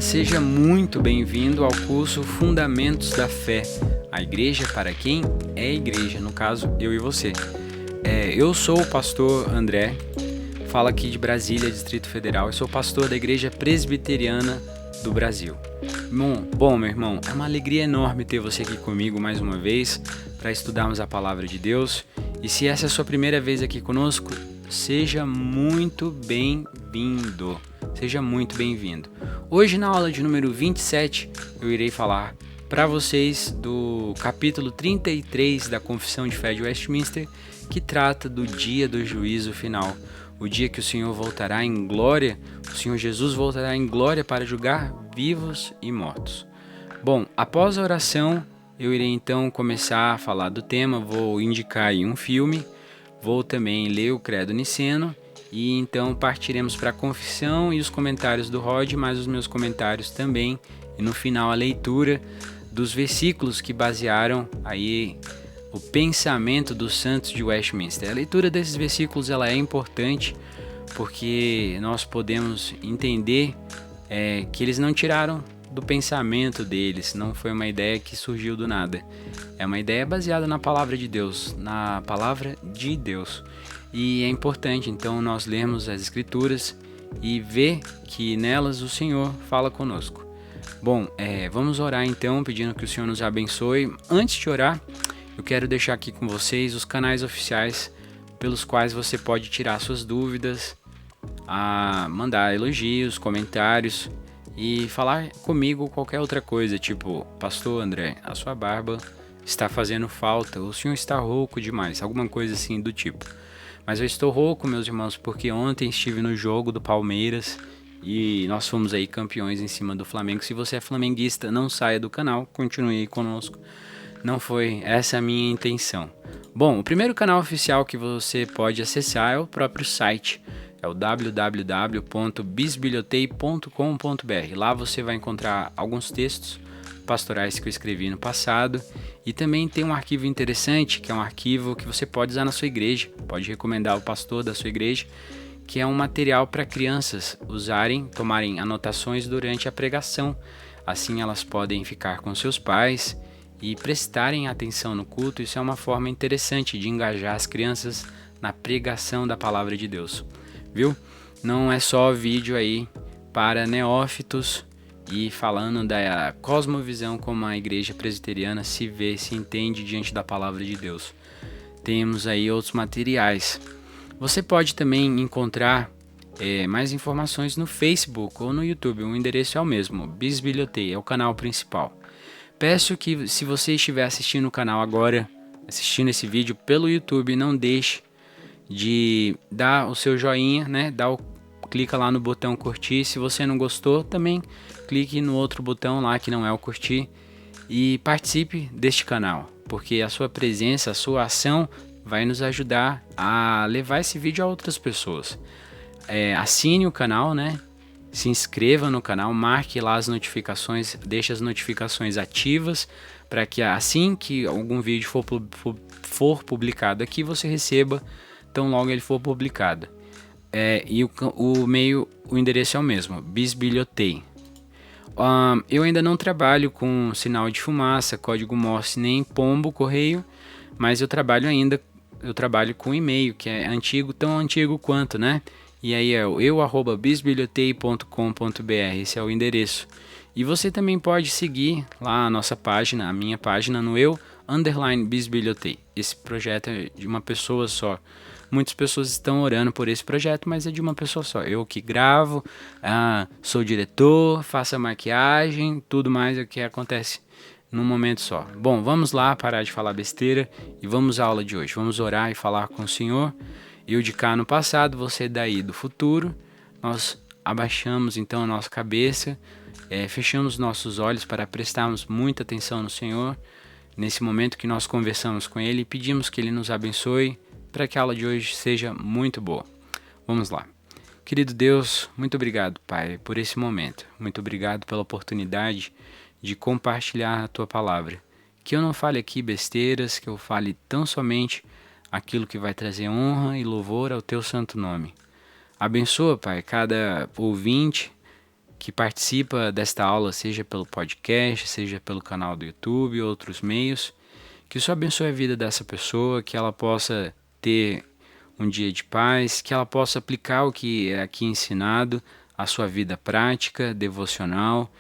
seja muito bem-vindo ao curso Fundamentos da Fé. A igreja para quem é igreja, no caso, eu e você. Eu sou o pastor André, falo aqui de Brasília, Distrito Federal, e sou pastor da Igreja Presbiteriana do Brasil. Bom, meu irmão, é uma alegria enorme ter você aqui comigo mais uma vez para estudarmos a Palavra de Deus. E se essa é a sua primeira vez aqui conosco, seja muito bem-vindo. Seja muito bem-vindo. Hoje, na aula de número 27, eu irei falar para vocês do capítulo 33 da Confissão de Fé de Westminster, que trata do dia do juízo final, o dia que o Senhor voltará em glória, o Senhor Jesus voltará em glória para julgar vivos e mortos. Bom, após a oração, eu irei então começar a falar do tema, vou indicar aí um filme, vou também ler o Credo Niceno, e então partiremos para a confissão e os comentários do Rod, mais os meus comentários também, e no final a leitura dos versículos que basearam aí o pensamento dos santos de Westminster. A leitura desses versículos ela é importante porque nós podemos entender que eles não tiraram do pensamento deles, não foi uma ideia que surgiu do nada. É uma ideia baseada na palavra de Deus, na palavra de Deus. E é importante então nós lermos as escrituras e ver que nelas o Senhor fala conosco. Bom, vamos orar então, pedindo que o Senhor nos abençoe. Antes de orar, eu quero deixar aqui com vocês os canais oficiais pelos quais você pode tirar suas dúvidas, mandar elogios, comentários e falar comigo qualquer outra coisa, tipo, Pastor André, a sua barba está fazendo falta, o senhor está rouco demais, alguma coisa assim do tipo. Mas eu estou rouco, meus irmãos, porque ontem estive no jogo do Palmeiras e nós fomos aí campeões em cima do Flamengo. Se você é flamenguista, não saia do canal, continue aí conosco. Não foi essa a minha intenção. Bom, o primeiro canal oficial que você pode acessar é o próprio site. É o www.bisbilhotei.com.br. Lá você vai encontrar alguns textos pastorais que eu escrevi no passado e também tem um arquivo interessante, que é um arquivo que você pode usar na sua igreja, pode recomendar ao pastor da sua igreja, que é um material para crianças usarem, tomarem anotações durante a pregação. Assim elas podem ficar com seus pais e prestarem atenção no culto. Isso é uma forma interessante de engajar as crianças na pregação da palavra de Deus. Viu? Não é só vídeo aí para neófitos e falando da cosmovisão como a igreja presbiteriana se vê, se entende diante da palavra de Deus. Temos aí outros materiais. Você pode também encontrar mais informações no Facebook ou no YouTube. O endereço é o mesmo, Bisbilhotei, é o canal principal. Peço que se você estiver assistindo o canal agora, assistindo esse vídeo pelo YouTube, não deixe de dar o seu joinha, né? Clica lá no botão curtir. Se você não gostou, também clique no outro botão lá que não é o curtir e participe deste canal, porque a sua presença, a sua ação vai nos ajudar a levar esse vídeo a outras pessoas. Assine o canal, né? Se inscreva no canal, marque lá as notificações, deixe as notificações ativas para que assim que algum vídeo for publicado aqui, você receba tão logo ele for publicado. E o endereço é o mesmo, Bisbilhotei. Eu ainda não trabalho com sinal de fumaça, código Morse nem pombo correio, mas eu trabalho com e-mail, que é antigo, tão antigo quanto, né? E aí é o eu@bisbilhotei.com.br, esse é o endereço. E você também pode seguir lá a nossa página, a minha página no _bisbilhotei. Esse projeto é de uma pessoa só. Muitas pessoas estão orando por esse projeto, mas é de uma pessoa só. Eu que gravo, sou diretor, faço a maquiagem, tudo mais o que acontece num momento só. Bom, vamos lá parar de falar besteira e vamos à aula de hoje. Vamos orar e falar com o Senhor. Eu de cá no passado, você daí do futuro. Nós abaixamos então a nossa cabeça, fechamos nossos olhos para prestarmos muita atenção no Senhor. Nesse momento que nós conversamos com Ele, pedimos que Ele nos abençoe para que a aula de hoje seja muito boa. Vamos lá. Querido Deus, muito obrigado, Pai, por esse momento. Muito obrigado pela oportunidade de compartilhar a Tua palavra. Que eu não fale aqui besteiras, que eu fale tão somente aquilo que vai trazer honra e louvor ao Teu santo nome. Abençoa, Pai, cada ouvinte que participa desta aula, seja pelo podcast, seja pelo canal do YouTube, outros meios. Que o Senhor abençoe a vida dessa pessoa, que ela possa ter um dia de paz, que ela possa aplicar o que é aqui ensinado à sua vida prática, devocional,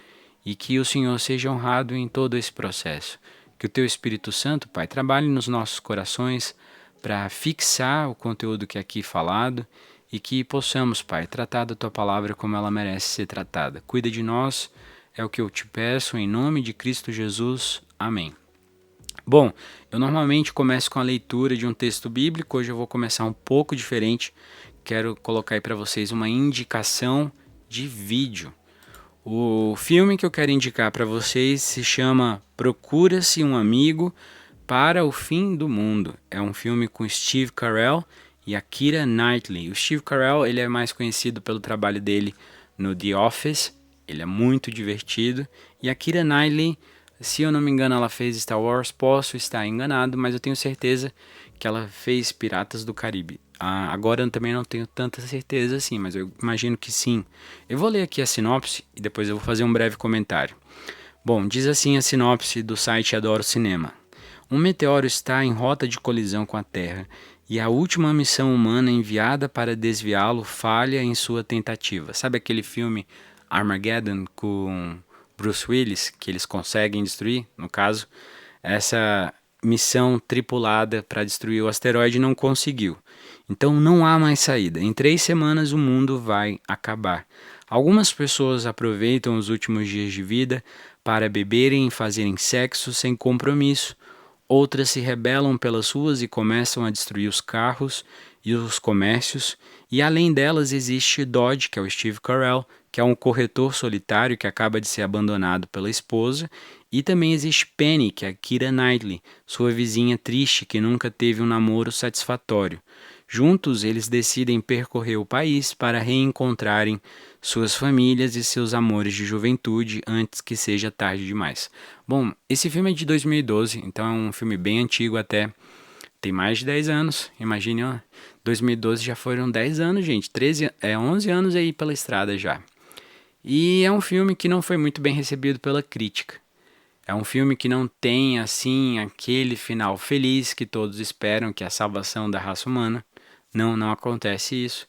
e que o Senhor seja honrado em todo esse processo. Que o Teu Espírito Santo, Pai, trabalhe nos nossos corações para fixar o conteúdo que é aqui falado e que possamos, Pai, tratar da Tua palavra como ela merece ser tratada. Cuida de nós, é o que eu te peço, em nome de Cristo Jesus. Amém. Bom, eu normalmente começo com a leitura de um texto bíblico, hoje eu vou começar um pouco diferente. Quero colocar aí para vocês uma indicação de vídeo. O filme que eu quero indicar para vocês se chama Procura-se um Amigo para o Fim do Mundo. É um filme com Steve Carell e a Keira Knightley. O Steve Carell ele é mais conhecido pelo trabalho dele no The Office, ele é muito divertido. E a Keira Knightley, se eu não me engano, ela fez Star Wars, posso estar enganado, mas eu tenho certeza que ela fez Piratas do Caribe. Agora eu também não tenho tanta certeza assim, mas eu imagino que sim. Eu vou ler aqui a sinopse e depois eu vou fazer um breve comentário. Bom, diz assim a sinopse do site Adoro Cinema. Um meteoro está em rota de colisão com a Terra e a última missão humana enviada para desviá-lo falha em sua tentativa. Sabe aquele filme Armageddon com Bruce Willis, que eles conseguem destruir? No caso, essa missão tripulada para destruir o asteroide não conseguiu. Então não há mais saída. Em 3 semanas o mundo vai acabar. Algumas pessoas aproveitam os últimos dias de vida para beberem e fazerem sexo sem compromisso. Outras se rebelam pelas ruas e começam a destruir os carros e os comércios. E além delas existe Dodge, que é o Steve Carell, que é um corretor solitário que acaba de ser abandonado pela esposa. E também existe Penny, que é a Keira Knightley, sua vizinha triste que nunca teve um namoro satisfatório. Juntos, eles decidem percorrer o país para reencontrarem suas famílias e seus amores de juventude antes que seja tarde demais. Bom, esse filme é de 2012, então é um filme bem antigo até. Tem mais de 10 anos. Imagine, ó, 2012 já foram 10 anos, gente. 11 anos aí pela estrada já. E é um filme que não foi muito bem recebido pela crítica. É um filme que não tem, assim, aquele final feliz que todos esperam, que é a salvação da raça humana. Não acontece isso.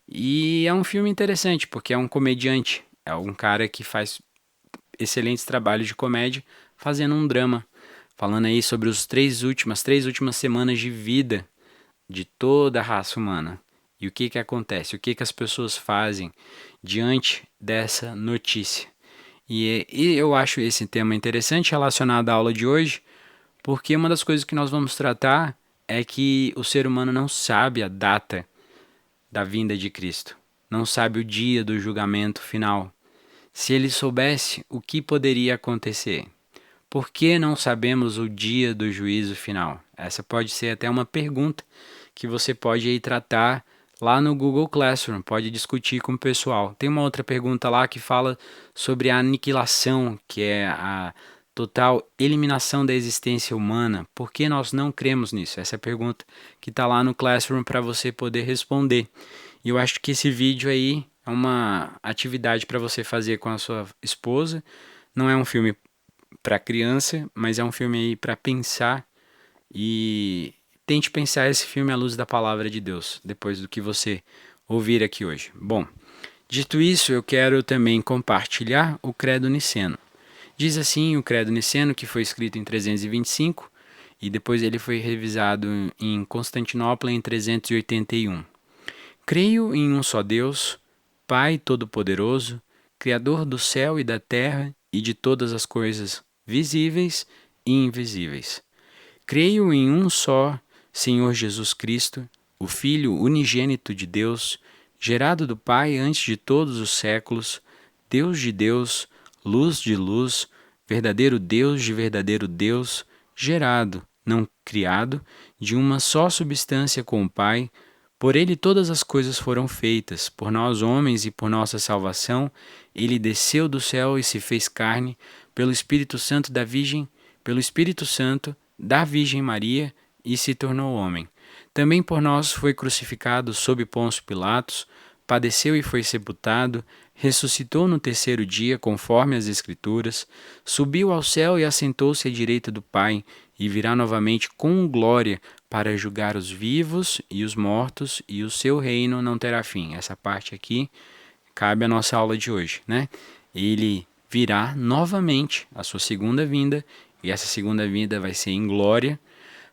E é um filme interessante, porque é um comediante. É um cara que faz excelentes trabalhos de comédia, fazendo um drama. Falando aí sobre as 3 últimas semanas de vida de toda a raça humana. E o que acontece? O que as pessoas fazem diante dessa notícia? E eu acho esse tema interessante relacionado à aula de hoje, porque uma das coisas que nós vamos tratar é que o ser humano não sabe a data da vinda de Cristo, não sabe o dia do julgamento final. Se ele soubesse, o que poderia acontecer? Por que não sabemos o dia do juízo final? Essa pode ser até uma pergunta que você pode aí tratar lá no Google Classroom, pode discutir com o pessoal. Tem uma outra pergunta lá que fala sobre a aniquilação, que é a total eliminação da existência humana. Por que nós não cremos nisso? Essa é a pergunta que está lá no Classroom para você poder responder. E eu acho que esse vídeo aí é uma atividade para você fazer com a sua esposa. Não é um filme para criança, mas é um filme aí para pensar e tente pensar esse filme à luz da palavra de Deus, depois do que você ouvir aqui hoje. Bom, dito isso, eu quero também compartilhar o Credo Niceno. Diz assim o Credo Niceno, que foi escrito em 325 e depois ele foi revisado em Constantinopla em 381. Creio em um só Deus, Pai Todo-Poderoso, Criador do céu e da terra e de todas as coisas visíveis e invisíveis. Creio em um só Senhor Jesus Cristo, o Filho unigênito de Deus, gerado do Pai antes de todos os séculos, Deus de Deus, luz de luz, verdadeiro Deus de verdadeiro Deus, gerado, não criado, de uma só substância com o Pai. Por ele todas as coisas foram feitas, por nós homens e por nossa salvação. Ele desceu do céu e se fez carne, pelo Espírito Santo da Virgem Maria, e se tornou homem. Também por nós foi crucificado sob Pôncio Pilatos, padeceu e foi sepultado, ressuscitou no terceiro dia, conforme as Escrituras, subiu ao céu e assentou-se à direita do Pai, e virá novamente com glória para julgar os vivos e os mortos, e o seu reino não terá fim. Essa parte aqui cabe à nossa aula de hoje, né? Ele virá novamente, a sua segunda vinda, e essa segunda vinda vai ser em glória,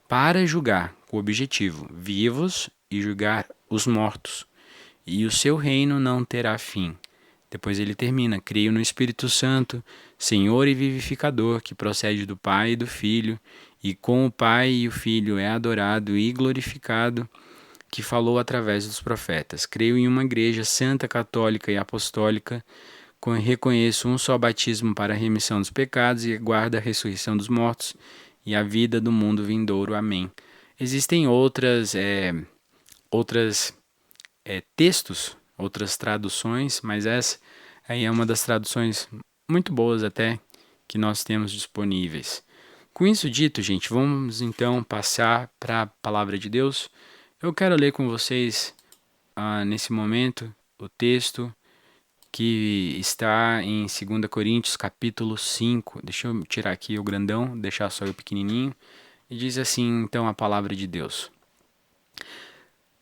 para julgar, com o objetivo, vivos e julgar os mortos. E o seu reino não terá fim. Depois ele termina: creio no Espírito Santo, Senhor e vivificador, que procede do Pai e do Filho, e com o Pai e o Filho é adorado e glorificado, que falou através dos profetas. Creio em uma igreja santa, católica e apostólica, reconheço um só batismo para a remissão dos pecados e aguardo a ressurreição dos mortos e a vida do mundo vindouro. Amém. Existem outras textos, outras traduções, mas essa aí é uma das traduções muito boas até que nós temos disponíveis. Com isso dito, gente, vamos então passar para a palavra de Deus. Eu quero ler com vocês nesse momento o texto que está em 2 Coríntios capítulo 5. Deixa eu tirar aqui o grandão, deixar só o pequenininho. E diz assim então a palavra de Deus: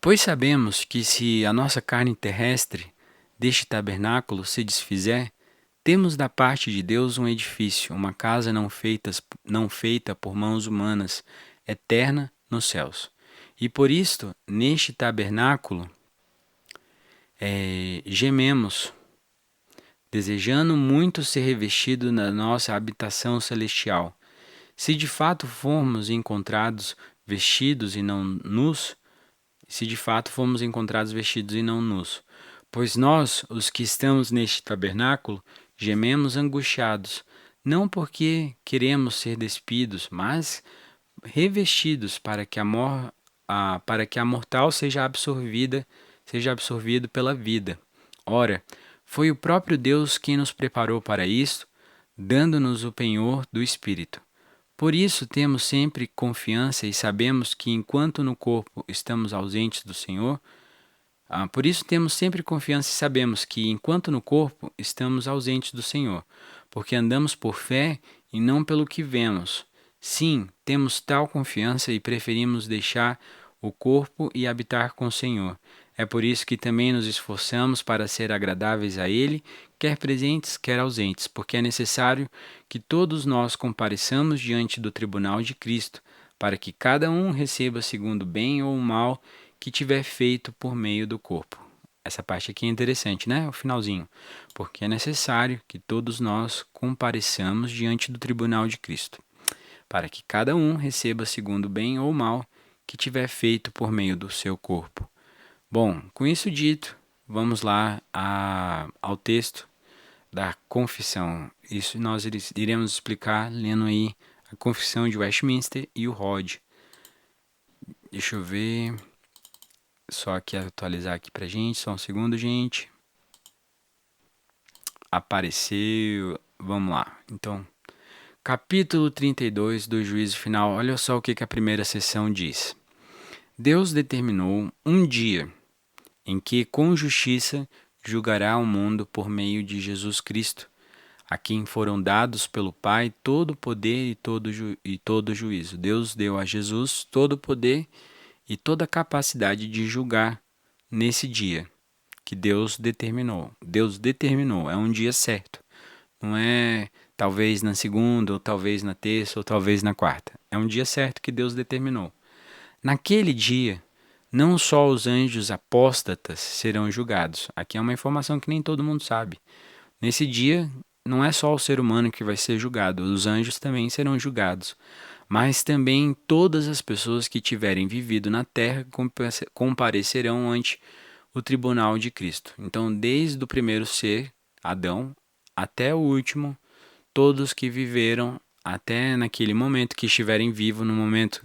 Pois sabemos que se a nossa carne terrestre deste tabernáculo se desfizer, temos da parte de Deus um edifício, uma casa não feita por mãos humanas, eterna nos céus. E por isto, neste tabernáculo, gememos, desejando muito ser revestido na nossa habitação celestial. Se de fato formos encontrados vestidos e não nus, pois nós, os que estamos neste tabernáculo, gememos angustiados, não porque queremos ser despidos, mas revestidos para que a mortal seja absorvido pela vida. Ora, foi o próprio Deus quem nos preparou para isto, dando-nos o penhor do Espírito. Por isso temos sempre confiança e sabemos que enquanto no corpo estamos ausentes do Senhor, porque andamos por fé e não pelo que vemos. Sim, temos tal confiança e preferimos deixar o corpo e habitar com o Senhor. É por isso que também nos esforçamos para ser agradáveis a Ele, quer presentes, quer ausentes, porque é necessário que todos nós compareçamos diante do tribunal de Cristo, para que cada um receba segundo o bem ou o mal que tiver feito por meio do corpo. Essa parte aqui é interessante, né? O finalzinho. Porque é necessário que todos nós compareçamos diante do tribunal de Cristo, para que cada um receba segundo o bem ou o mal que tiver feito por meio do seu corpo. Bom, com isso dito, vamos lá ao texto da confissão. Isso nós iremos explicar lendo aí a confissão de Westminster e o Rod. Deixa eu ver, só aqui atualizar aqui pra gente, só um segundo, gente. Apareceu, vamos lá. Então, capítulo 32 do Juízo Final, olha só o que a primeira seção diz. Deus determinou um dia em que com justiça julgará o mundo por meio de Jesus Cristo, a quem foram dados pelo Pai todo o poder e todo juízo. Deus deu a Jesus todo o poder e toda a capacidade de julgar nesse dia que Deus determinou. Deus determinou, é um dia certo. Não é talvez na segunda, ou talvez na terça, ou talvez na quarta. É um dia certo que Deus determinou. Naquele dia, não só os anjos apóstatas serão julgados. Aqui é uma informação que nem todo mundo sabe. Nesse dia, não é só o ser humano que vai ser julgado, os anjos também serão julgados. Mas também todas as pessoas que tiverem vivido na terra comparecerão ante o tribunal de Cristo. Então, desde o primeiro ser, Adão, até o último, todos que viveram até naquele momento, que estiverem vivos no momento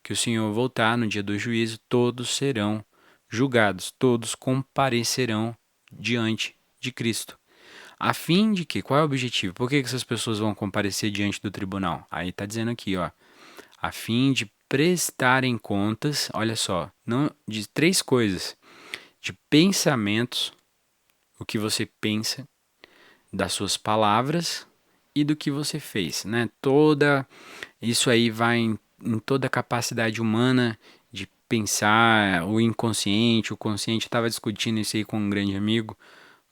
que o Senhor voltar, no dia do juízo, todos serão julgados, todos comparecerão diante de Cristo. A fim de que, qual é o objetivo? Por que essas pessoas vão comparecer diante do tribunal? Aí está dizendo aqui, ó, a fim de prestarem contas, olha só, não, de três coisas: de pensamentos, o que você pensa, das suas palavras e do que você fez, né? Isso aí vai em toda a capacidade humana de pensar, o inconsciente, o consciente. Eu estava discutindo isso aí com um grande amigo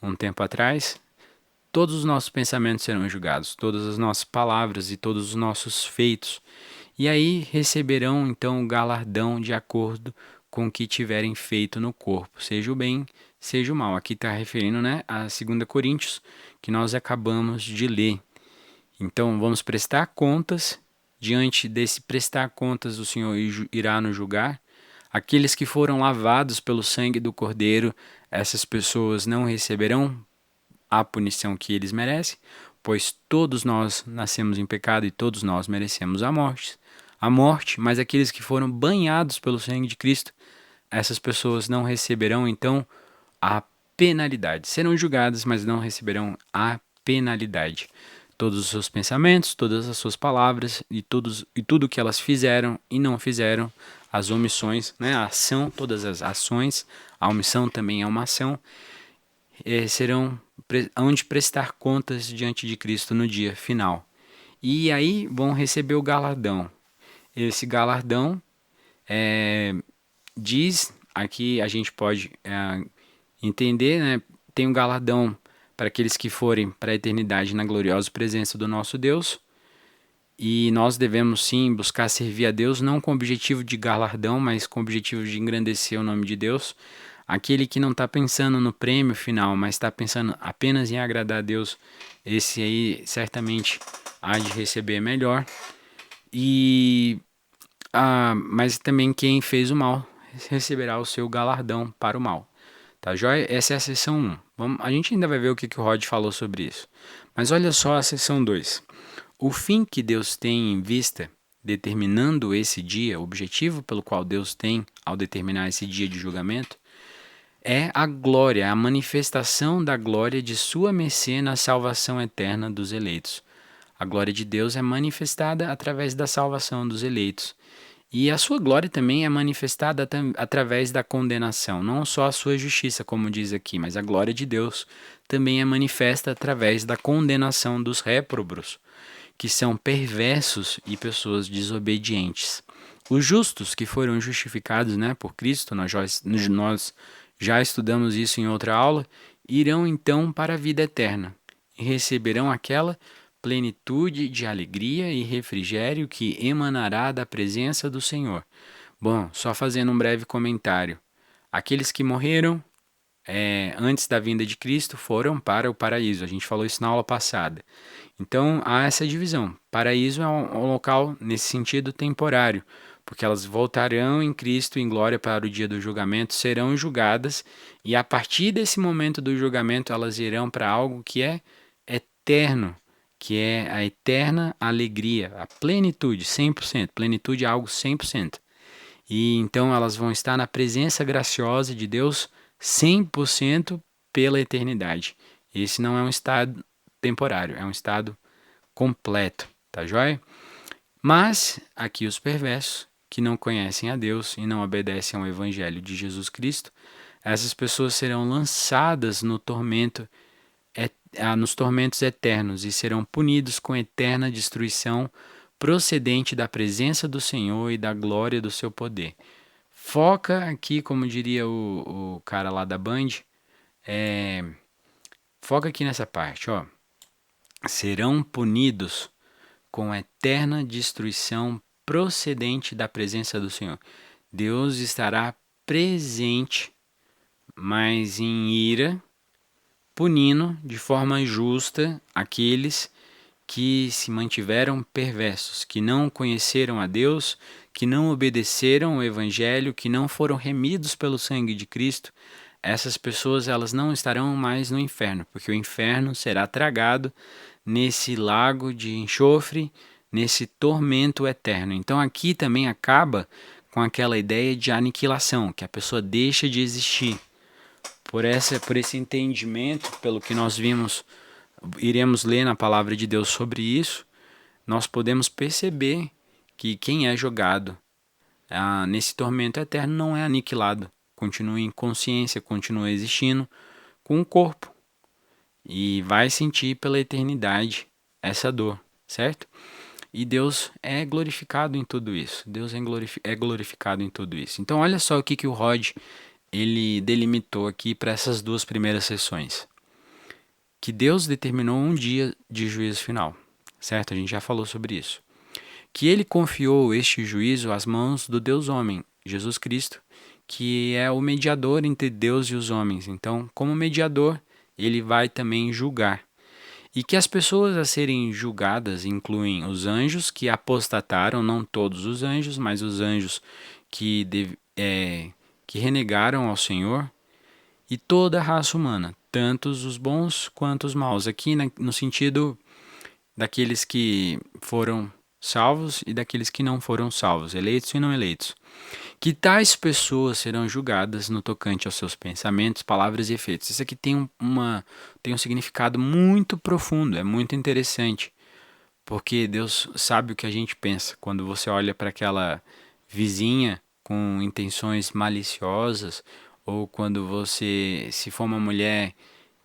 um tempo atrás. Todos os nossos pensamentos serão julgados, todas as nossas palavras e todos os nossos feitos. E aí receberão então o galardão de acordo com o que tiverem feito no corpo, seja o bem, seja o mal. Aqui está referindo, né, a 2 Coríntios, que nós acabamos de ler. Então vamos prestar contas. Diante desse prestar contas, o Senhor irá nos julgar. Aqueles que foram lavados pelo sangue do Cordeiro, essas pessoas não receberão a punição que eles merecem, pois todos nós nascemos em pecado e todos nós merecemos a morte, mas aqueles que foram banhados pelo sangue de Cristo, essas pessoas não receberão então a penalidade. Serão julgadas, mas não receberão a penalidade. Todos os seus pensamentos, todas as suas palavras e tudo que elas fizeram e não fizeram, as omissões, né, a ação, todas as ações, a omissão também é uma ação, serão onde prestar contas diante de Cristo no dia final. E aí vão receber o galardão. Esse galardão diz, aqui a gente pode entender, né? Tem um galardão para aqueles que forem para a eternidade na gloriosa presença do nosso Deus. E nós devemos sim buscar servir a Deus, não com o objetivo de galardão, mas com o objetivo de engrandecer o nome de Deus. Aquele que não está pensando no prêmio final, mas está pensando apenas em agradar a Deus, esse aí certamente há de receber melhor. Mas também quem fez o mal receberá o seu galardão para o mal. Tá joia? Essa é a seção 1. A gente ainda vai ver o que o Rod falou sobre isso. Mas olha só a seção 2. O fim que Deus tem em vista, determinando esse dia, o objetivo pelo qual Deus tem ao determinar esse dia de julgamento, é a glória, a manifestação da glória de sua mercê na salvação eterna dos eleitos. A glória de Deus é manifestada através da salvação dos eleitos. E a sua glória também é manifestada através da condenação, não só a sua justiça, como diz aqui, mas a glória de Deus também é manifesta através da condenação dos réprobos, que são perversos e pessoas desobedientes. Os justos que foram justificados, né, por Cristo, nós já estudamos isso em outra aula, irão então para a vida eterna e receberão aquela plenitude de alegria e refrigério que emanará da presença do Senhor. Bom, só fazendo um breve comentário. Aqueles que morreram antes da vinda de Cristo foram para o paraíso. A gente falou isso na aula passada. Então há essa divisão. Paraíso é um local, nesse sentido, temporário, porque elas voltarão em Cristo em glória para o dia do julgamento, serão julgadas, e a partir desse momento do julgamento elas irão para algo que é eterno, que é a eterna alegria, a plenitude, 100%. Plenitude é algo 100%. E então elas vão estar na presença graciosa de Deus 100% pela eternidade. Esse não é um estado temporário, é um estado completo, tá joia? Mas aqui os perversos, que não conhecem a Deus e não obedecem ao Evangelho de Jesus Cristo, essas pessoas serão lançadas no nos tormentos eternos e serão punidos com eterna destruição procedente da presença do Senhor e da glória do seu poder. Foca aqui, como diria o cara lá da Band, foca aqui nessa parte, ó. Serão punidos com eterna destruição procedente da presença do Senhor. Deus estará presente, mas em ira, punindo de forma justa aqueles que se mantiveram perversos, que não conheceram a Deus, que não obedeceram o Evangelho, que não foram remidos pelo sangue de Cristo. Essas pessoas elas não estarão mais no inferno, porque o inferno será tragado nesse lago de enxofre, nesse tormento eterno. Então aqui também acaba com aquela ideia de aniquilação, que a pessoa deixa de existir. Por esse entendimento, pelo que nós iremos ler na palavra de Deus sobre isso, nós podemos perceber que quem é jogado nesse tormento eterno não é aniquilado, continua em consciência, continua existindo com o corpo e vai sentir pela eternidade essa dor, certo? E Deus é glorificado em tudo isso. Deus é glorificado em tudo isso. Então, olha só o que o Rod ele delimitou aqui para essas duas primeiras sessões. Que Deus determinou um dia de juízo final, certo? A gente já falou sobre isso. Que ele confiou este juízo às mãos do Deus homem, Jesus Cristo, que é o mediador entre Deus e os homens. Então, como mediador, ele vai também julgar. E que as pessoas a serem julgadas incluem os anjos que apostataram, não todos os anjos, mas os anjos que renegaram ao Senhor, e toda a raça humana, tanto os bons quanto os maus. Aqui no sentido daqueles que foram salvos e daqueles que não foram salvos, eleitos e não eleitos. Que tais pessoas serão julgadas no tocante aos seus pensamentos, palavras e efeitos. Isso aqui tem um significado muito profundo, é muito interessante, porque Deus sabe o que a gente pensa. Quando você olha para aquela vizinha com intenções maliciosas, ou quando você, se for uma mulher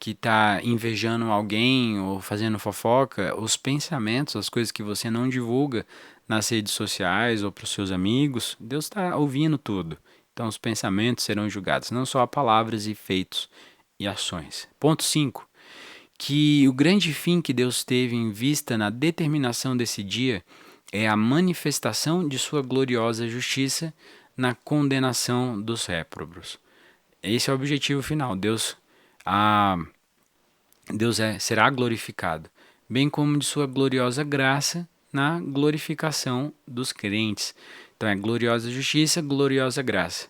que está invejando alguém ou fazendo fofoca, os pensamentos, as coisas que você não divulga nas redes sociais ou para os seus amigos, Deus está ouvindo tudo. Então os pensamentos serão julgados, não só palavras e feitos e ações. Ponto 5. Que o grande fim que Deus teve em vista na determinação desse dia é a manifestação de sua gloriosa justiça na condenação dos réprobos. Esse é o objetivo final. Deus será glorificado, bem como de sua gloriosa graça na glorificação dos crentes. Então é gloriosa justiça, gloriosa graça.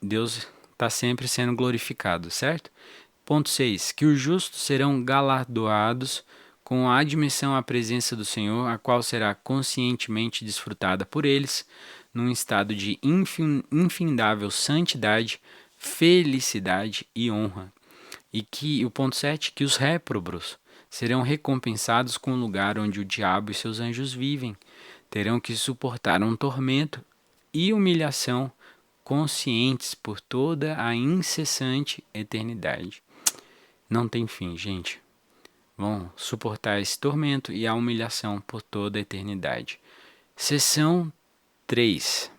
Deus está sempre sendo glorificado, certo? Ponto 6. Que os justos serão galardoados com a admissão à presença do Senhor, a qual será conscientemente desfrutada por eles, num estado de infindável santidade, felicidade e honra. E que o ponto 7, que os réprobos serão recompensados com o lugar onde o diabo e seus anjos vivem. Terão que suportar um tormento e humilhação conscientes por toda a incessante eternidade. Não tem fim, gente. Vão suportar esse tormento e a humilhação por toda a eternidade. Seção 3.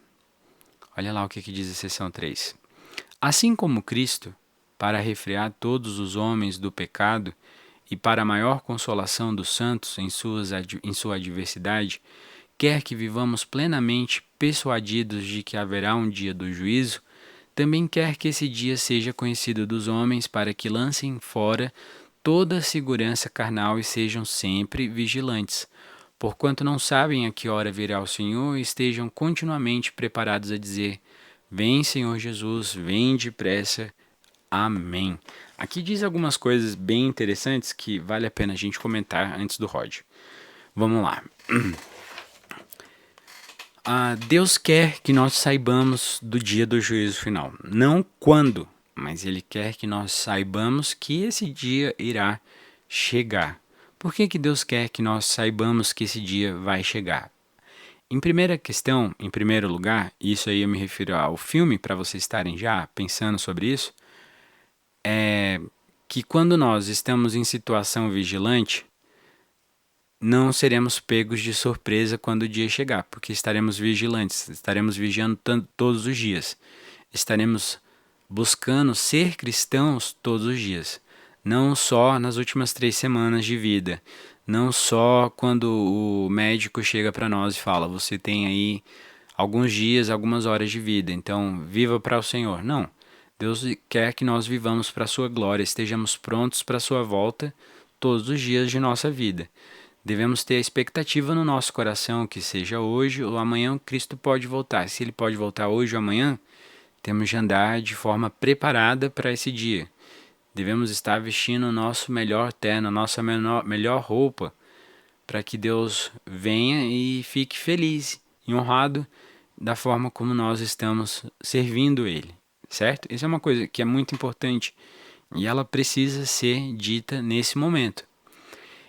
Olha lá o que diz a seção 3. Assim como Cristo, para refrear todos os homens do pecado e para a maior consolação dos santos em sua adversidade, quer que vivamos plenamente persuadidos de que haverá um dia do juízo, também quer que esse dia seja conhecido dos homens para que lancem fora toda a segurança carnal e sejam sempre vigilantes, porquanto não sabem a que hora virá o Senhor e estejam continuamente preparados a dizer: Vem, Senhor Jesus, vem depressa. Amém. Aqui diz algumas coisas bem interessantes que vale a pena a gente comentar antes do Rod. Vamos lá. Deus quer que nós saibamos do dia do juízo final. Não quando, mas Ele quer que nós saibamos que esse dia irá chegar. Por que Deus quer que nós saibamos que esse dia vai chegar? Em primeiro lugar, isso aí eu me refiro ao filme, para vocês estarem já pensando sobre isso, é que quando nós estamos em situação vigilante, não seremos pegos de surpresa quando o dia chegar, porque estaremos vigilantes, estaremos vigiando todos os dias, estaremos buscando ser cristãos todos os dias, não só nas últimas 3 semanas de vida, não só quando o médico chega para nós e fala: você tem aí alguns dias, algumas horas de vida, então viva para o Senhor. Não, Deus quer que nós vivamos para a sua glória, estejamos prontos para a sua volta todos os dias de nossa vida. Devemos ter a expectativa no nosso coração que seja hoje ou amanhã Cristo pode voltar. Se Ele pode voltar hoje ou amanhã, temos de andar de forma preparada para esse dia. Devemos estar vestindo o nosso melhor terno, a nossa melhor roupa, para que Deus venha e fique feliz e honrado da forma como nós estamos servindo Ele, certo? Isso é uma coisa que é muito importante e ela precisa ser dita nesse momento.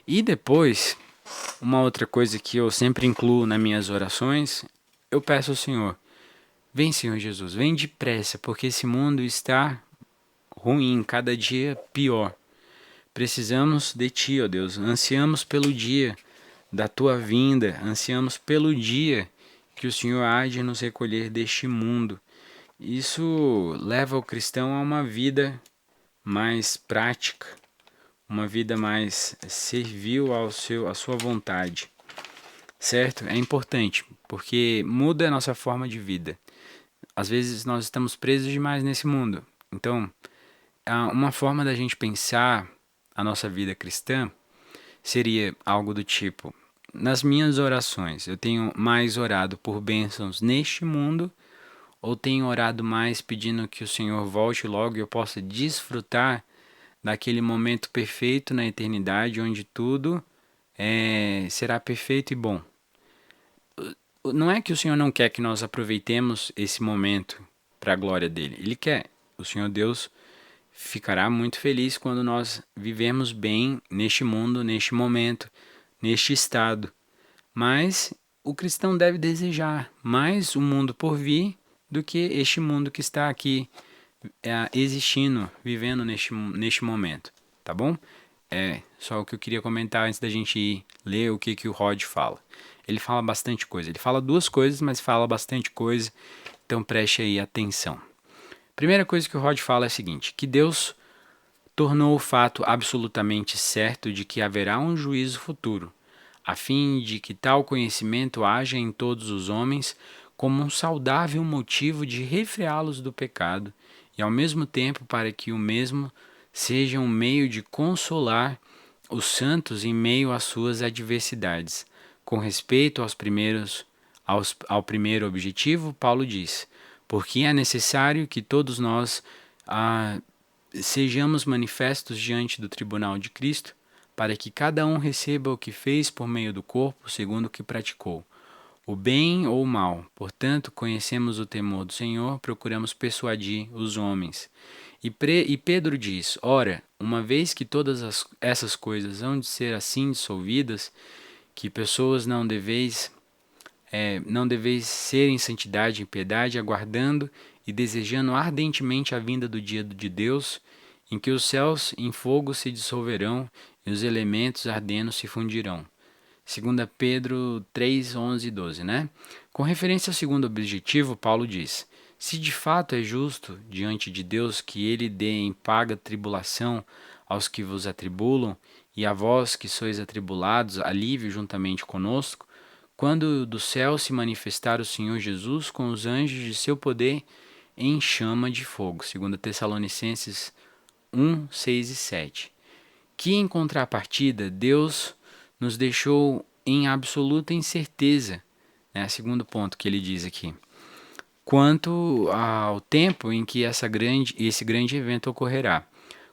E depois, uma outra coisa que eu sempre incluo nas minhas orações, eu peço ao Senhor: Vem, Senhor Jesus, vem depressa, porque esse mundo está ruim, cada dia pior. Precisamos de Ti, ó Deus, ansiamos pelo dia da Tua vinda, ansiamos pelo dia que o Senhor há de nos recolher deste mundo. Isso leva o cristão a uma vida mais prática, uma vida mais servil à sua vontade, certo? É importante, porque muda a nossa forma de vida. Às vezes nós estamos presos demais nesse mundo. Então, uma forma da gente pensar a nossa vida cristã seria algo do tipo: nas minhas orações, eu tenho mais orado por bênçãos neste mundo ou tenho orado mais pedindo que o Senhor volte logo e eu possa desfrutar daquele momento perfeito na eternidade onde tudo será perfeito e bom? Não é que o Senhor não quer que nós aproveitemos esse momento para a glória dele. Ele quer. O Senhor Deus ficará muito feliz quando nós vivemos bem neste mundo, neste momento, neste estado. Mas o cristão deve desejar mais o mundo por vir do que este mundo que está aqui existindo, vivendo neste momento, tá bom? É só o que eu queria comentar antes da gente ir ler o que o Rod fala. Ele fala bastante coisa. Ele fala duas coisas, mas fala bastante coisa, então preste aí atenção. Primeira coisa que o Rod fala é a seguinte: que Deus tornou o fato absolutamente certo de que haverá um juízo futuro, a fim de que tal conhecimento haja em todos os homens como um saudável motivo de refreá-los do pecado e ao mesmo tempo para que o mesmo seja um meio de consolar os santos em meio às suas adversidades. Com respeito ao primeiro objetivo, Paulo diz: porque é necessário que todos nós sejamos manifestos diante do tribunal de Cristo, para que cada um receba o que fez por meio do corpo, segundo o que praticou, o bem ou o mal. Portanto, conhecemos o temor do Senhor, procuramos persuadir os homens. E Pedro diz: ora, uma vez que todas essas coisas hão de ser assim dissolvidas, que pessoas não deveis ser em santidade e piedade, aguardando e desejando ardentemente a vinda do dia de Deus, em que os céus em fogo se dissolverão e os elementos ardendo se fundirão. 2 Pedro 3, 11 e 12, né? Com referência ao segundo objetivo, Paulo diz: se de fato é justo diante de Deus que ele dê em paga tribulação aos que vos atribulam, e a vós que sois atribulados, alívio juntamente conosco, quando do céu se manifestar o Senhor Jesus com os anjos de seu poder em chama de fogo. 2 Tessalonicenses 1, 6 e 7. Que em contrapartida Deus nos deixou em absoluta incerteza, né? Segundo ponto que ele diz aqui, quanto ao tempo em que esse grande evento ocorrerá,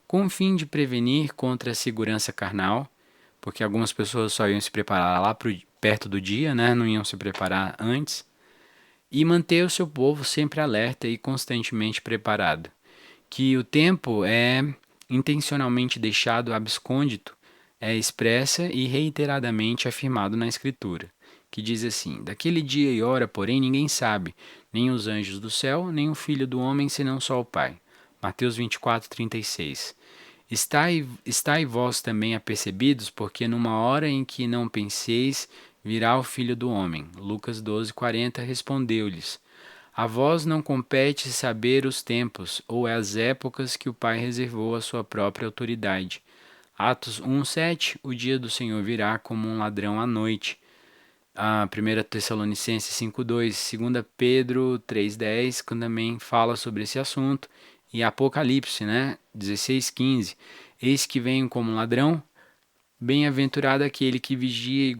com o fim de prevenir contra a segurança carnal, porque algumas pessoas só iam se preparar lá perto do dia, né? Não iam se preparar antes, e manter o seu povo sempre alerta e constantemente preparado. Que o tempo é intencionalmente deixado abscôndito, é expressa e reiteradamente afirmado na Escritura, que diz assim: daquele dia e hora, porém, ninguém sabe, nem os anjos do céu, nem o Filho do homem, senão só o Pai. Mateus 24, 36. Estai vós também apercebidos, porque numa hora em que não penseis, virá o Filho do homem. Lucas 12, 40 respondeu-lhes: a vós não compete saber os tempos ou as épocas que o Pai reservou à sua própria autoridade. Atos 1:7, o dia do Senhor virá como um ladrão à noite. A 1 Tessalonicenses 5:2, 2 Pedro 3:10, que também fala sobre esse assunto. E Apocalipse, né? 16:15, eis que venho como um ladrão, bem-aventurado aquele que vigia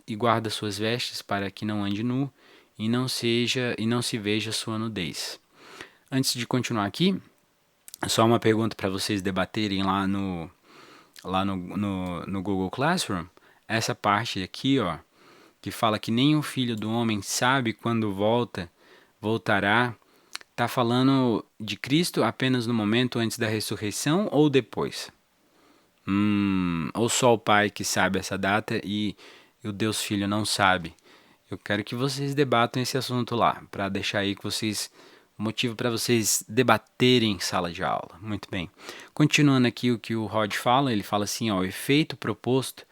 e guarda suas vestes, para que não ande nu e não se veja sua nudez. Antes de continuar aqui, só uma pergunta para vocês debaterem no Google Classroom. Essa parte aqui, ó, que fala que nem o Filho do Homem sabe quando voltará, tá falando de Cristo apenas no momento antes da ressurreição ou depois? Ou só o Pai que sabe essa data e o Deus Filho não sabe? Eu quero que vocês debatam esse assunto lá, para deixar aí que vocês motivo para vocês debaterem em sala de aula. Muito bem. Continuando aqui o que o Rod fala, ele fala assim, ó, o efeito proposto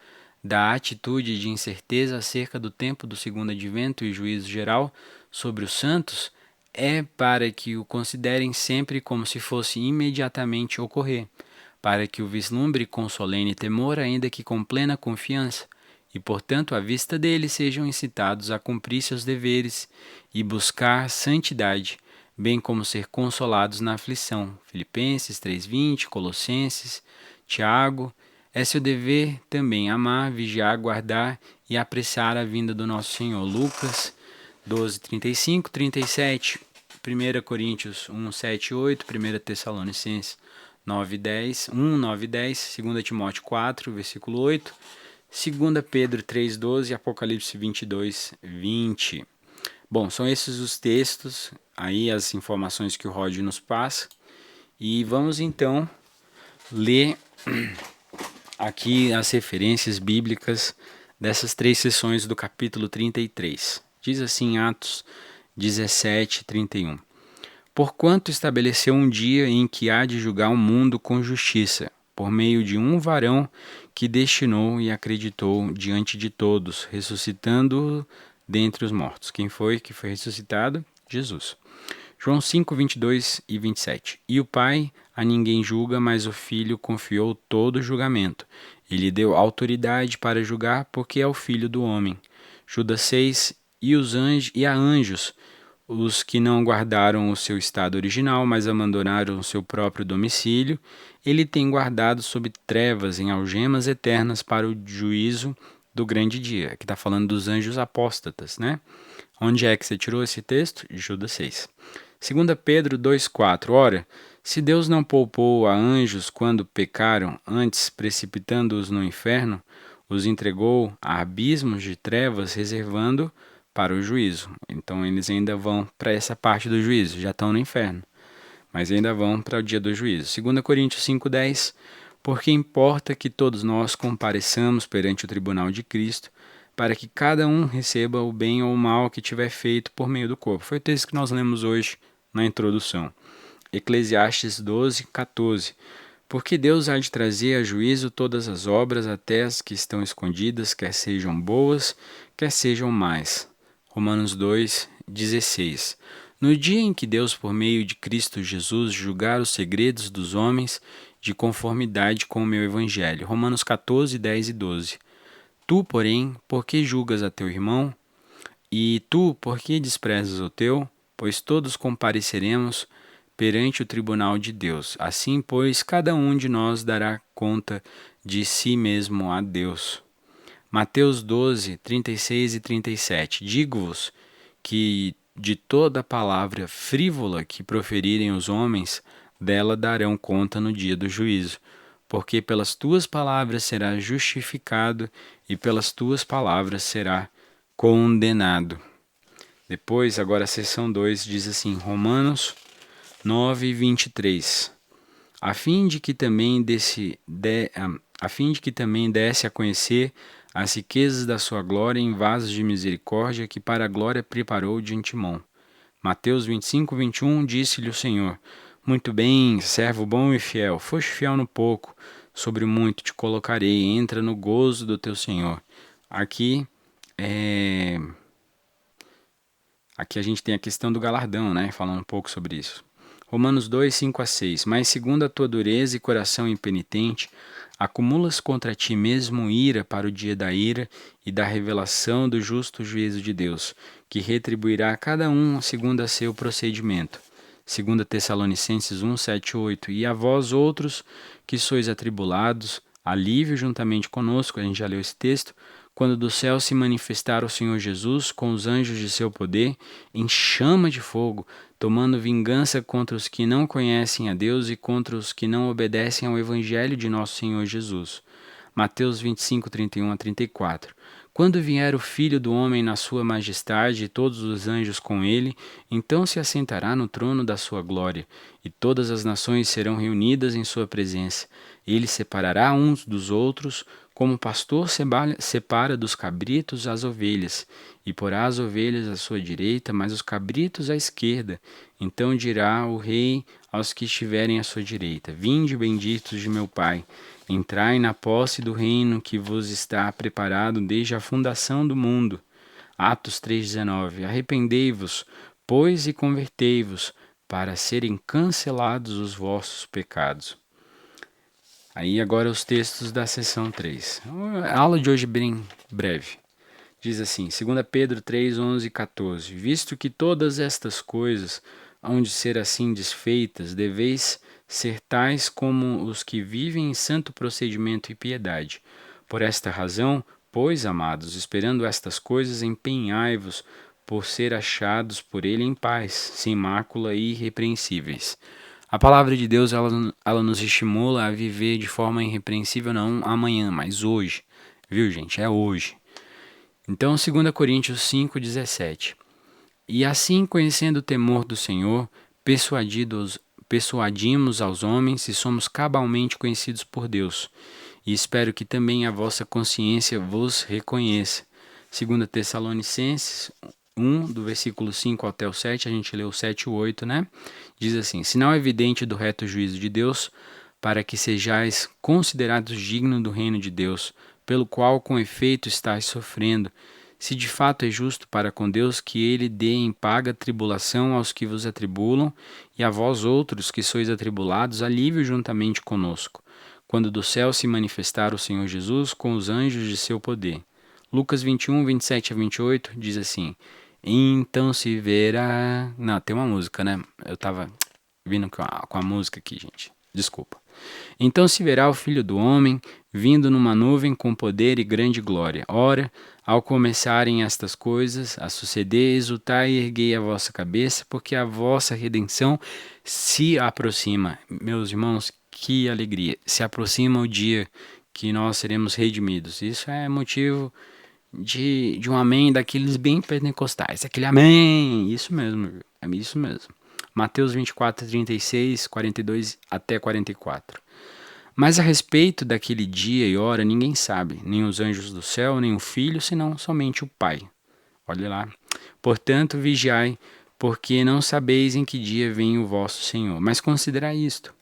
da atitude de incerteza acerca do tempo do segundo advento e juízo geral sobre os santos é para que o considerem sempre como se fosse imediatamente ocorrer, para que o vislumbre com solene temor, ainda que com plena confiança, e portanto à vista deles sejam incitados a cumprir seus deveres e buscar santidade, bem como ser consolados na aflição. Filipenses 3:20, Colossenses, Tiago. É seu dever também amar, vigiar, guardar e apreciar a vinda do nosso Senhor. Lucas 12:35, 37, 1 Coríntios 1:7, 8, 1 Tessalonicenses 9:10, 9, 10, 2 Timóteo 4, versículo 8, 2 Pedro 3:12 e Apocalipse 22:20. Bom, são esses os textos, aí as informações que o Rod nos passa. E vamos então ler aqui as referências bíblicas dessas 3 sessões do capítulo 33. Diz assim Atos 17:31. Porquanto estabeleceu um dia em que há de julgar o mundo com justiça, por meio de um varão que destinou e acreditou diante de todos, ressuscitando-o dentre os mortos. Quem foi que foi ressuscitado? Jesus. João 5:22 e 27. E o Pai a ninguém julga, mas o Filho confiou todo o julgamento. Ele deu autoridade para julgar, porque é o Filho do homem. Judas 6. E a anjos, os que não guardaram o seu estado original, mas abandonaram o seu próprio domicílio, ele tem guardado sob trevas em algemas eternas para o juízo do grande dia. Aqui está falando dos anjos apóstatas, né? Onde é que você tirou esse texto? Judas 6. 2 Pedro 2,4. Ora, se Deus não poupou a anjos quando pecaram, antes precipitando-os no inferno, os entregou a abismos de trevas, reservando para o juízo. Então eles ainda vão para essa parte do juízo, já estão no inferno, mas ainda vão para o dia do juízo. 2 Coríntios 5:10. Porque importa que todos nós compareçamos perante o tribunal de Cristo, para que cada um receba o bem ou o mal que tiver feito por meio do corpo. Foi o texto que nós lemos hoje na introdução. Eclesiastes 12:14. Porque Deus há de trazer a juízo todas as obras, até as que estão escondidas, quer sejam boas, quer sejam más. Romanos 2:16. No dia em que Deus, por meio de Cristo Jesus, julgar os segredos dos homens de conformidade com o meu evangelho. Romanos 14:10 e 12. Tu, porém, por que julgas a teu irmão? E tu, por que desprezas o teu? Pois todos compareceremos perante o tribunal de Deus. Assim, pois, cada um de nós dará conta de si mesmo a Deus. Mateus 12:36 e 37. Digo-vos que de toda palavra frívola que proferirem os homens, dela darão conta no dia do juízo. Porque pelas tuas palavras serás justificado e pelas tuas palavras será condenado. Depois, agora a seção 2 diz assim, Romanos 9:23. A fim de que também desse a conhecer as riquezas da sua glória em vasos de misericórdia que para a glória preparou de antemão. Mateus 25:21. Disse-lhe o Senhor: Muito bem, servo bom e fiel, foste fiel no pouco, sobre o muito te colocarei, entra no gozo do teu Senhor. Aqui a gente tem a questão do galardão, né? Falando um pouco sobre isso. Romanos 2:5 a 6. Mas segundo a tua dureza e coração impenitente, acumulas contra ti mesmo ira para o dia da ira e da revelação do justo juízo de Deus, que retribuirá a cada um segundo a seu procedimento. 2 Tessalonicenses 1:7, 8. E a vós outros, que sois atribulados, alívio juntamente conosco, a gente já leu esse texto, quando do céu se manifestar o Senhor Jesus com os anjos de seu poder, em chama de fogo, tomando vingança contra os que não conhecem a Deus e contra os que não obedecem ao Evangelho de nosso Senhor Jesus. Mateus 25:31 a 34. Quando vier o Filho do Homem na sua majestade e todos os anjos com ele, então se assentará no trono da sua glória, e todas as nações serão reunidas em sua presença. Ele separará uns dos outros, Como o pastor separa dos cabritos as ovelhas, e porá as ovelhas à sua direita, mas os cabritos à esquerda. Então dirá o rei aos que estiverem à sua direita: Vinde, benditos de meu Pai, entrai na posse do reino que vos está preparado desde a fundação do mundo. Atos 3,19. Arrependei-vos, pois, e convertei-vos, para serem cancelados os vossos pecados. Aí agora os textos da seção 3. A aula de hoje é bem breve. Diz assim, 2 Pedro 3, 11 e 14. Visto que todas estas coisas hão de ser assim desfeitas, deveis ser tais como os que vivem em santo procedimento e piedade. Por esta razão, pois, amados, esperando estas coisas, empenhai-vos por ser achados por ele em paz, sem mácula e irrepreensíveis. A palavra de Deus, ela nos estimula a viver de forma irrepreensível não amanhã, mas hoje. Viu, gente? É hoje. Então, 2 Coríntios 5,17. E assim, conhecendo o temor do Senhor, persuadimos aos homens e somos cabalmente conhecidos por Deus. E espero que também a vossa consciência vos reconheça. 2 Tessalonicenses 1, do versículo 5 até o 7, a gente leu o 7 e o 8, né? Diz assim, sinal evidente do reto juízo de Deus, para que sejais considerados dignos do reino de Deus, pelo qual com efeito estáis sofrendo, se de fato é justo para com Deus que ele dê em paga tribulação aos que vos atribulam, e a vós outros que sois atribulados, alívio juntamente conosco, quando do céu se manifestar o Senhor Jesus com os anjos de seu poder. Lucas 21, 27 a 28 diz assim, então se verá... Não, tem uma música, né? Eu tava vindo com a música aqui, gente. Desculpa. Então se verá o Filho do Homem vindo numa nuvem com poder e grande glória. Ora, ao começarem estas coisas a suceder, exultai e erguei a vossa cabeça, porque a vossa redenção se aproxima. Meus irmãos, que alegria! Se aproxima o dia que nós seremos redimidos. Isso é motivo de um amém daqueles bem pentecostais. Aquele amém! Isso mesmo, é isso mesmo. Mateus 24, 36, 42 até 44. Mas a respeito daquele dia e hora ninguém sabe, nem os anjos do céu, nem o Filho, senão somente o Pai. Olha lá. Portanto, vigiai, porque não sabeis em que dia vem o vosso Senhor. Mas considerai isto.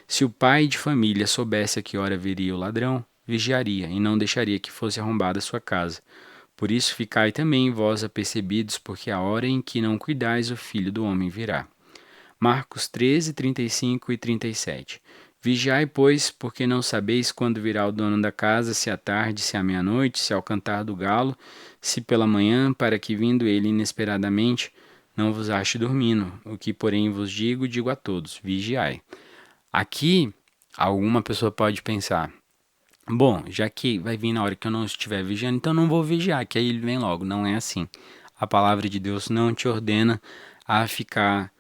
Se o pai de família soubesse a que hora viria o ladrão, vigiaria e não deixaria que fosse arrombada a sua casa. Por isso ficai também vós apercebidos, porque a hora em que não cuidais o Filho do Homem virá. Marcos 13, 35 e 37. Vigiai, pois, porque não sabeis quando virá o dono da casa, se à tarde, se à meia-noite, se ao cantar do galo, se pela manhã, para que vindo ele inesperadamente, não vos ache dormindo. O que, porém, vos digo, digo a todos, vigiai. Aqui, alguma pessoa pode pensar, bom, já que vai vir na hora que eu não estiver vigiando, então não vou vigiar, que aí ele vem logo. Não é assim. A palavra de Deus não te ordena a ficar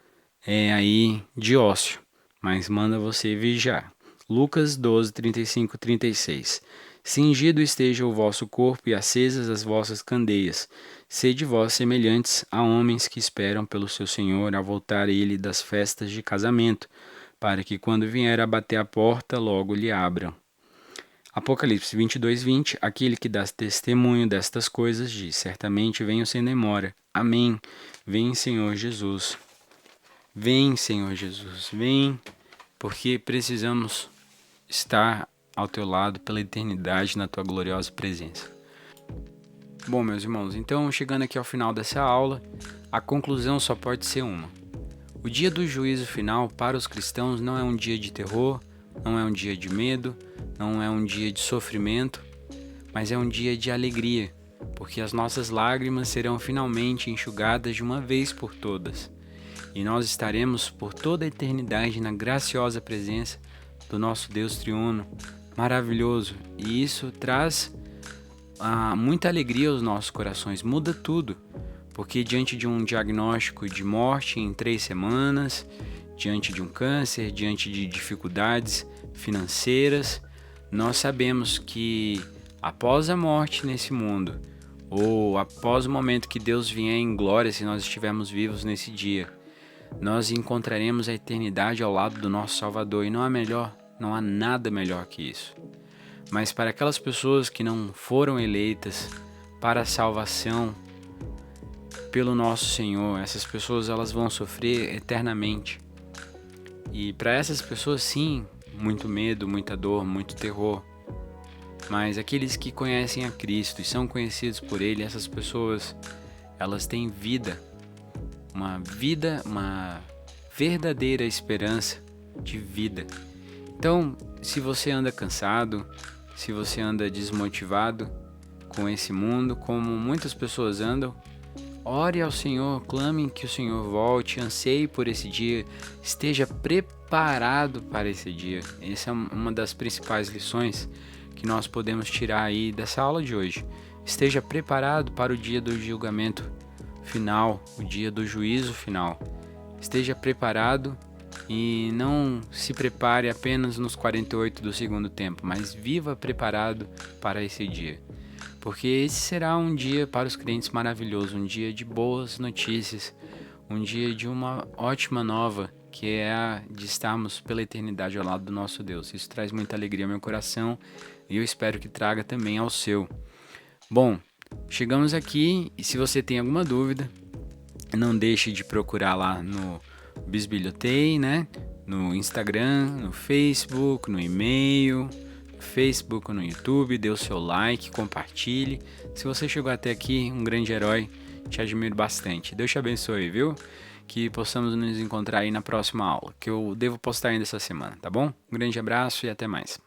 aí de ócio, mas manda você vigiar. Lucas 12, 35 e 36. Cingido esteja o vosso corpo e acesas as vossas candeias. Sede vós semelhantes a homens que esperam pelo seu Senhor ao voltar ele das festas de casamento, para que quando vier a bater a porta, logo lhe abram. Apocalipse 22, 20. Aquele que dá testemunho destas coisas diz, certamente venho sem demora. Amém. Vem, Senhor Jesus. Vem, Senhor Jesus, vem, porque precisamos estar ao teu lado pela eternidade na tua gloriosa presença. Bom, meus irmãos, então chegando aqui ao final dessa aula, a conclusão só pode ser uma. O dia do juízo final para os cristãos não é um dia de terror, não é um dia de medo, não é um dia de sofrimento, mas é um dia de alegria, porque as nossas lágrimas serão finalmente enxugadas de uma vez por todas. E nós estaremos por toda a eternidade na graciosa presença do nosso Deus triuno, maravilhoso. E isso traz muita alegria aos nossos corações, muda tudo. Porque diante de um diagnóstico de morte em 3 semanas, diante de um câncer, diante de dificuldades financeiras, nós sabemos que após a morte nesse mundo, ou após o momento que Deus vier em glória, se nós estivermos vivos nesse dia, nós encontraremos a eternidade ao lado do nosso Salvador, e não há nada melhor que isso. Mas para aquelas pessoas que não foram eleitas para a salvação pelo nosso Senhor, essas pessoas elas vão sofrer eternamente. E para essas pessoas, sim, muito medo, muita dor, muito terror. Mas aqueles que conhecem a Cristo e são conhecidos por Ele, essas pessoas, elas têm vida, uma verdadeira esperança de vida. Então, se você anda cansado, se você anda desmotivado com esse mundo, como muitas pessoas andam, ore ao Senhor, clame que o Senhor volte, anseie por esse dia, esteja preparado para esse dia. Essa é uma das principais lições que nós podemos tirar aí dessa aula de hoje. Esteja preparado para o dia do julgamento final, o dia do juízo final. Esteja preparado e não se prepare apenas nos 48 do segundo tempo, mas viva preparado para esse dia. Porque esse será um dia para os crentes maravilhoso, um dia de boas notícias, um dia de uma ótima nova, que é a de estarmos pela eternidade ao lado do nosso Deus. Isso traz muita alegria ao meu coração e eu espero que traga também ao seu. Bom, chegamos aqui e se você tem alguma dúvida, não deixe de procurar lá no Bisbilhotei, né? No Instagram, no Facebook, no e-mail, no Facebook, no YouTube, dê o seu like, compartilhe. Se você chegou até aqui, um grande herói, te admiro bastante. Deus te abençoe, viu? Que possamos nos encontrar aí na próxima aula, que eu devo postar ainda essa semana, tá bom? Um grande abraço e até mais.